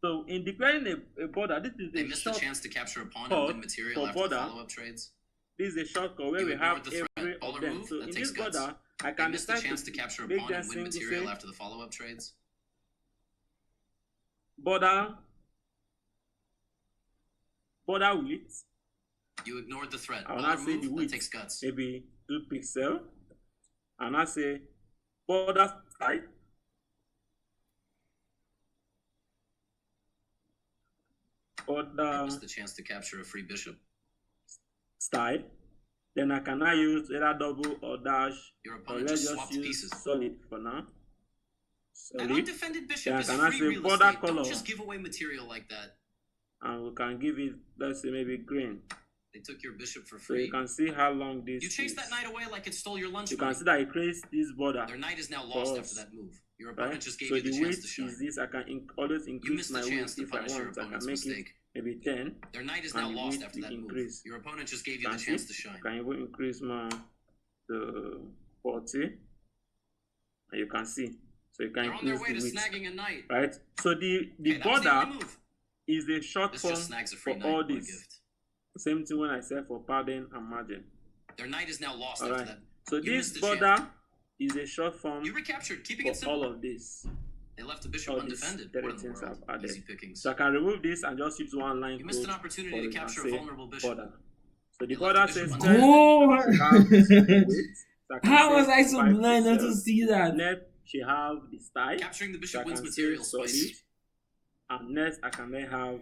So in declaring a border, this is they missed a chance to capture a pawn and win material after follow-up trades. This is a shortcut where we have every of them. So in this border, I can decide to capture a pawn and win material after the follow-up trades. Border width. You ignored the threat. I will not say the width. Takes guts. Maybe 2 pixels. And I say border style. Border. Missed the chance to capture a free bishop. Style. Then I can now use either double or dash. Your opponent just swapped pieces. Solid for now. Solid. An undefended bishop then is I can free say real border estate. color. Don't just give away material like that. And we can give it, let's say, maybe green. They took your bishop for free. So you can see how long this You chased that knight away like it stole your lunch You money. can see that it creates this border. Their knight is now lost after that move. Your opponent just gave you the chance to shine. So the weight is this. I can always increase my weight if I want. I can make it maybe 10. Their knight is now lost after that move. Your opponent just gave you the chance to shine. I can even increase my to 40. And you can see. So you can They're on their way to width, snagging a knight. right? So the border is a short form for all this. Same thing when I said for padding and margin. Their knight is now lost after that. So this border is a short form you recaptured, keeping for it simple. all of this. They left the bishop all these undefended. three What in the things world? I've added. Easy pickings. So I can remove this and just use one line You missed code an opportunity for to it and capture a say vulnerable bishop. border. So the They left border the says bishop first Oh, she have this width. So I can how say was I so 5 blind not to pixels. see that? Next she have the style. Capturing the So I bishop wins can material, say solid. Spicy. And next I can then have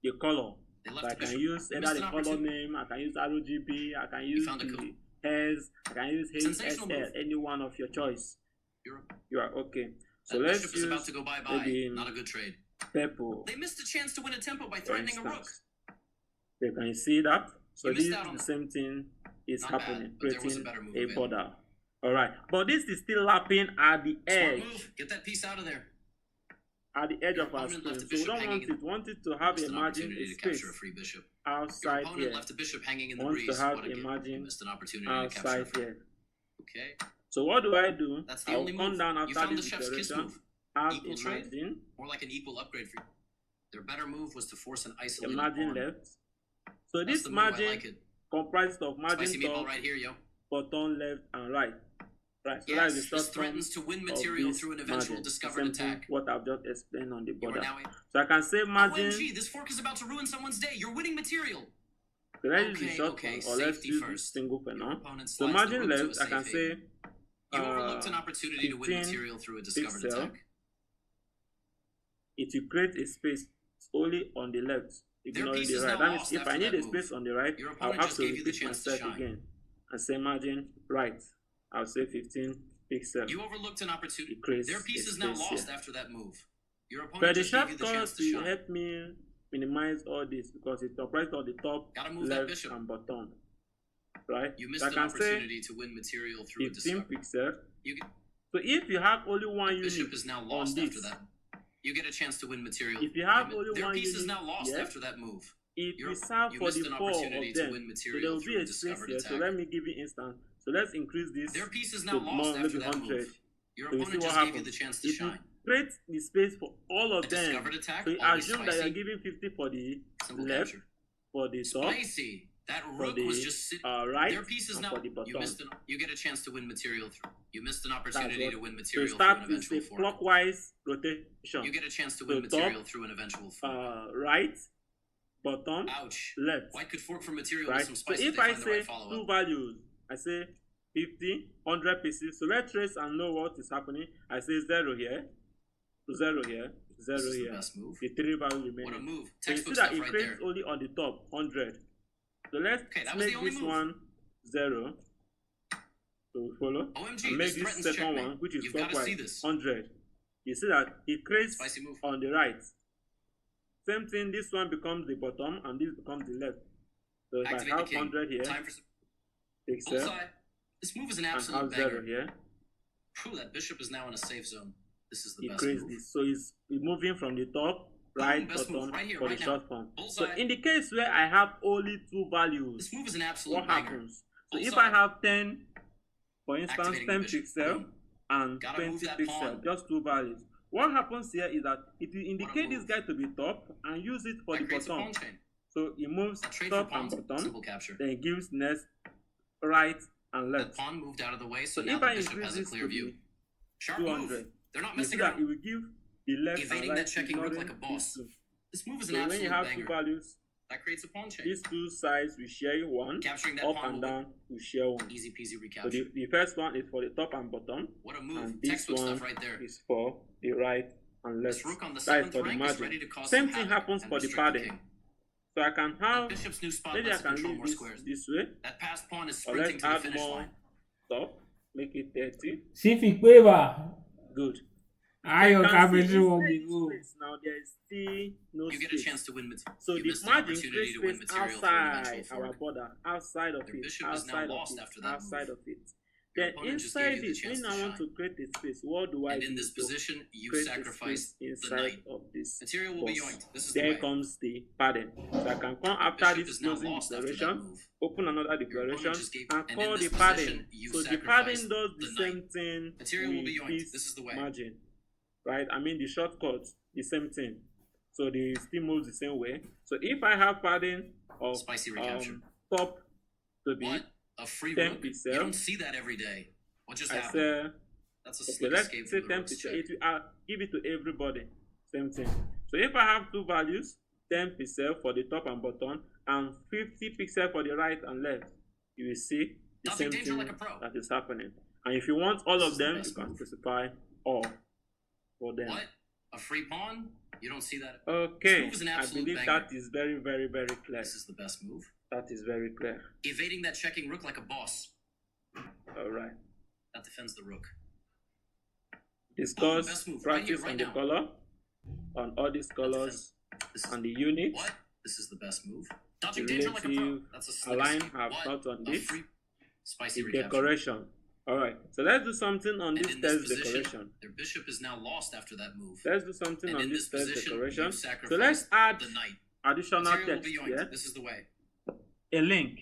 the color. They So left I the can bishop. use You either missed the an color opportunity. name, I can use RGB, I can use found a the code. hairs, I can use Sensational HSL, move. any one of your choice. You're, You are okay. So that let's bishop is about use to go bye-bye. maybe Not a good trade. purple, They missed a chance to win a tempo by for threatening a rook. instance. You can see that. So You this missed is out on the that. same thing is Not happening, bad, but there was a creating better move a available. border. Alright, but this is still lapping at the Smart edge. move. Get that piece out of there. At the edge Your of our opponent screen. left the So we bishop don't hanging want it to have Missed a an margin, opportunity a to capture space a free bishop. Your outside opponent here. left the bishop hanging in the Wants to breeze. have What a gift. margin You missed an opportunity to capture a outside free. here. Okay. So what do I do? That's the I'll only come move. down You after found the this chef's kiss declaration, move. have Equal a trade? margin, More like an equal upgrade for you. Their better move was to force an a isolated margin pawn. left. So That's this the move. I margin like it. comprises of margin Spicy meatball top, right here, yo. bottom left, and right. Right. So that Yes, is the this short form threatens to win of material this through an eventual margin. discovered Same thing attack. what I've just explained on the You are border. now So I can say margin. OMG, this fork is about to ruin someone's day. You're winning material. So let's use the Okay, short okay, form, or let's safety use the first. single for Your now. opponent So slides the margin rook to a left, I can safe say haven. You overlooked an opportunity to win 15 material through a discovered pixel. attack. It will create a space only on the left, ignoring piece the is right. now That means lost if after I need that a space move. on the right, Your I'll opponent have just to gave you the repeat chance to myself shine. again and say margin right. I'll say 15 pixels. You overlooked an opportunity. It creates Their a piece is now space lost here. after that move. Your But opponent the just gave you the chance shortcut to will shine. help me minimize all this because it operates on the top, Gotta move that left, bishop. and bottom. Right? You So missed I an can say opportunity to win material through a 15 discovery. pixels. You get, So if you have only one the bishop unit is now on lost this, after that. You get a chance to win material. if you have only Their one piece is unit now lost here, after that move. it You're- will serve you for missed the an 4 opportunity of to them. win So material there will through be a a space discovered here. So attack. let me give you instance. So let's increase this Their piece is to now lost more, after maybe that 100. move. Your So you see opponent what just gave you happens. the chance to It will shine. create the space for all A of them. discovered attack, So you always assume that spicy. you're giving 50 for the Simple left, capture. for the top, Spicy. That for rook the was just sitting. right, Their piece is and now. for the You bottom. missed an. You get a chance to win material through. You missed an That's opportunity what. to win So material through start an is eventual a fork. clockwise rotation. You get a chance to So win material top, through an eventual fork. right, bottom, Ouch. left. White could fork for material Right. with some So spice if if they I find the say right follow two up. values, I say 50, 100 pieces. So let's trace and know what is happening. I say 0 here, 0 here, 0 This is the here. best move. The 3 values What a remaining. move. So you see Textbook that stuff it right creates there. only on the top 100. So let's Okay, that was the make only this move. one 0. So we follow. OMG, And make this this threatens second checkmate. one, which is You've got to see clockwise, this. 100. You see that it creates Spicy move. on the right. Same thing, this one becomes the bottom and this becomes the left. So if Activate I the have king. 100 here, Time for some pixel, bullseye. This move is an and absolute have banger. 0 here, Phew, that bishop is now in a safe zone. This is the it best creates move. this. So it's moving from the top, right, best move, bottom right here, for right the now. short form. So Bullseye. in the case where I have only 2 values, This move is an absolute what banger. happens? So if Bullseye. I have 10, for instance, Activating the 10 bishop. pixel Boom. and Gotta 20 move that pixel, pawn. just 2 values. What happens here is that it will indicate this move. guy to be top and use it for That the creates a bottom. pawn chain. So it moves That trade for top and pawns. bottom, Simple capture. then it gives next right and That left. pawn moved out of the way, so So now if the I bishop increase has a this clear to view. be Sharp 200, move. They're not you see messing that around. it will give the left Evading and right, that checking rook ignoring like a boss. these two. This move is So an when absolute you have banger. 2 values, That creates a pawn chain. these 2 sides will share 1, Capturing that up pawn and will down will share 1. easy peasy So recapture. the first one is for the top and bottom, What a move. and this Textbook one stuff right there. is for the right and left. This rook on the That is 7th for the rank is ready margin. to cause Same some thing havoc happens and for the restrict the padding. king. So I can That have, bishop's new spot maybe I lets you can control leave more this squares. this way, That passed pawn is or sprinting let's to the add finish more line. top, make it 30. Se fique va. Good. Ai, You eu can acabei see de inside ouvir. this place now there is still no You get a space. chance to win material. So You the missed an margin opportunity creates to win space material through an outside eventual our fork. border, outside of Their it, bishop is now outside of lost it, after that outside move. of it. Your Then opponent just gave inside you the it, chance when to I want shine. to create a space, what do I And do? in this to position, you create a sacrificed space the inside knight. of this Material will be box? yoinked. This is the There way. comes the padding. So I can come after Bishop this is now closing lost after that declaration, move. open another Your declaration, opponent just gave, and and in call this the padding. position, you So the sacrificed padding does the the same knight. thing Material will be with yoinked. this This is the way. margin, right? I mean the shortcut, the same thing. So they still moves the same way. So if I have padding of Spicy recapture. top to be What? A free 10 rook? You pixel, don't see that every day. What just I happened? say That's a Okay, slick let's escape say from the 10 rook's percent. check. It will give it to everybody. Same thing. So if I have two values, 10 pixels for the top and bottom, and 50 pixels for the right and left, you will see the Dodging same danger thing like a pro. that is happening. And if you want all This of is the them, you best can move. specify all for them. What? A free pawn? You don't see that? This Okay, move is an I absolute believe banger. that is very, very, very clear. This is the best move. That is very clear. Evading that checking rook like a boss. All right. That defends the rook. Discuss, best move, practice right on the now. color, on all these colors, This is, and the units. what? This is the best move. The Dodging danger like a pro. relative That's a slick align escape. have What? thought on A this. free spicy The recapture. decoration. All right. So let's do something on And this in this test position, decoration. their bishop is now lost after that move. Let's do something And on in this this test position, decoration. you've So sacrificed let's add the knight. additional Material will text be yoinked. here. This is the way. A link.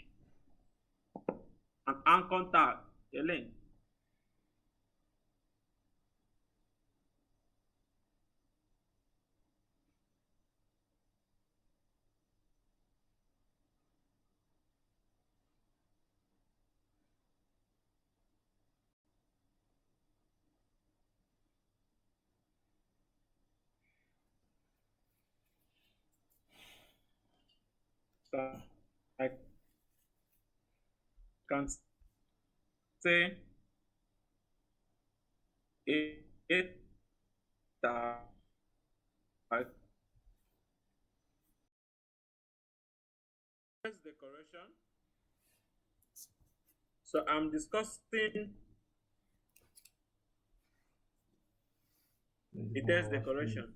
An anchor tag. A link. So I can say it tag decoration. So I'm discussing the text decoration.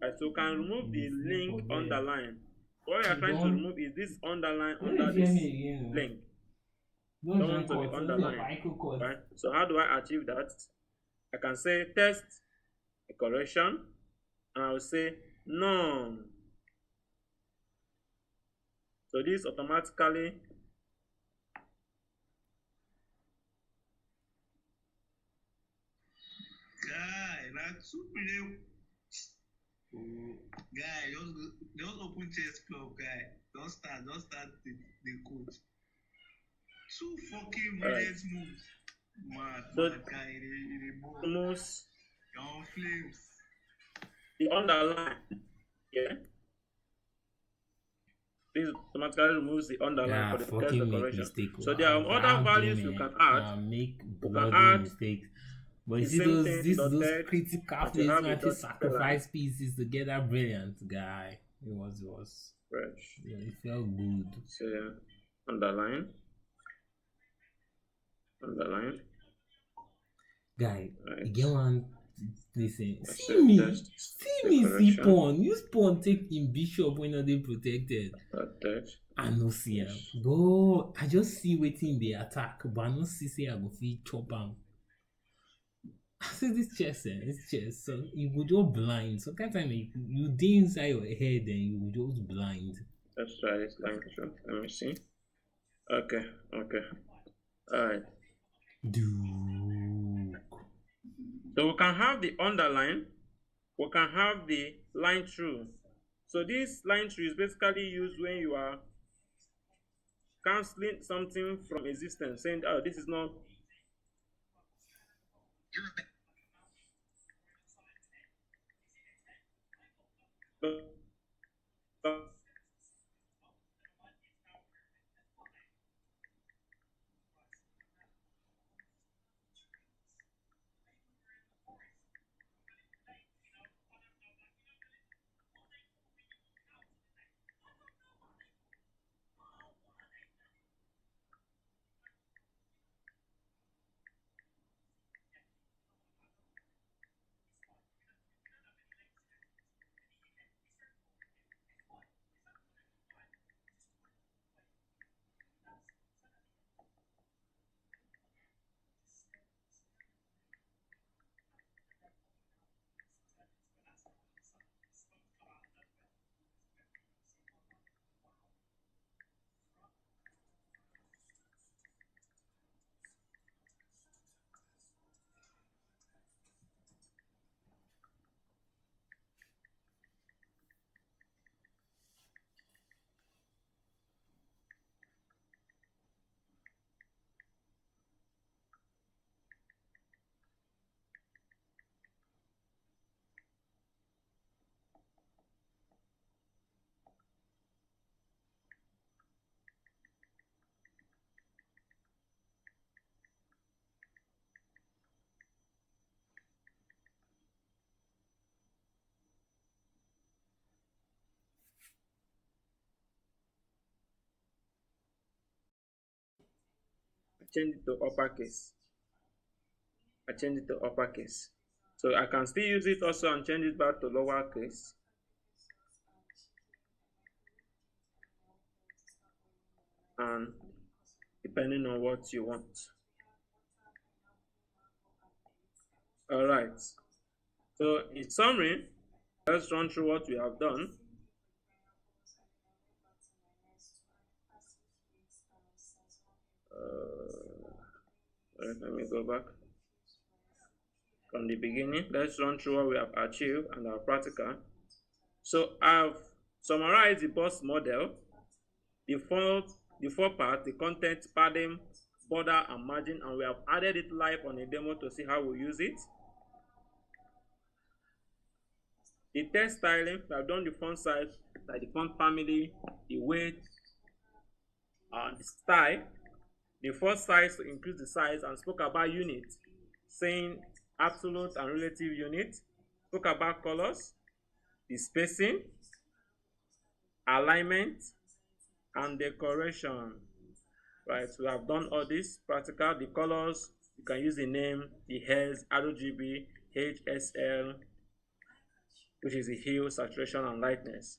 Right, so we can remove the link underline. What we are trying to remove is this underline under this link. Don't want to be underlined. Right? So how do I achieve that? I can say text decoration, and I will say none. So this automatically Guy, that's super. Oh, guy, just open chess club, guy. Don't start the coach. Two fucking brilliant moves. Mad, So mad guy, in the moves You're on flames. the underline. Yeah. This automatically removes the underline for the text fucking make decoration. mistake. So there are other values you can add. Make You can bloody add mistakes. But you the see same those thing, these dot those text, critical but you have a places, dot sacrifice pieces together. Brilliant, guy. It was fresh. yeah, it felt good. So underline. Guy, Right. you get one. Listen, That's see it, me, text see me, see decoration. pawn. Use pawn take in bishop when not they protected. Dot text. I no see him. Go, I just see waiting the attack, but I no see say I go fit chop am. I say this chess, this chess. So you go just blind. So that time you dey inside your head and you go just blind. Let's try this line through. Let me see. Okay. Alright. Duke. So we can have the underline, we can have the line through. So this line through is basically used when you are cancelling something from existence, saying, oh, this is not. change it to uppercase. I change it to uppercase. So I can still use it also and change it back to lowercase. And depending on what you want. All right. So in summary, let's run through what we have done. Let me go back from the beginning. Let's run through what we have achieved and our practical. So I've summarized the boss model, the four parts, the content, padding, border, and margin, and we have added it live on a demo to see how we use it. The text styling, we have done the font size, like the font family, the weight, and the style. The font size to increase the size, and spoke about units, saying absolute and relative units. Spoke about colors, the spacing, alignment, and decoration. Right, we have done all this practical. The colors, you can use the name, the heads, RGB, HSL, which is the hue, saturation, and lightness.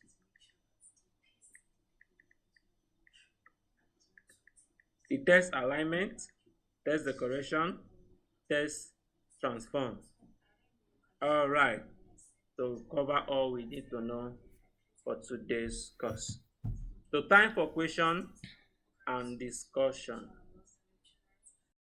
The text alignment, text decoration, text transform. All right, so cover all we need to know for today's course. So time for question and discussion.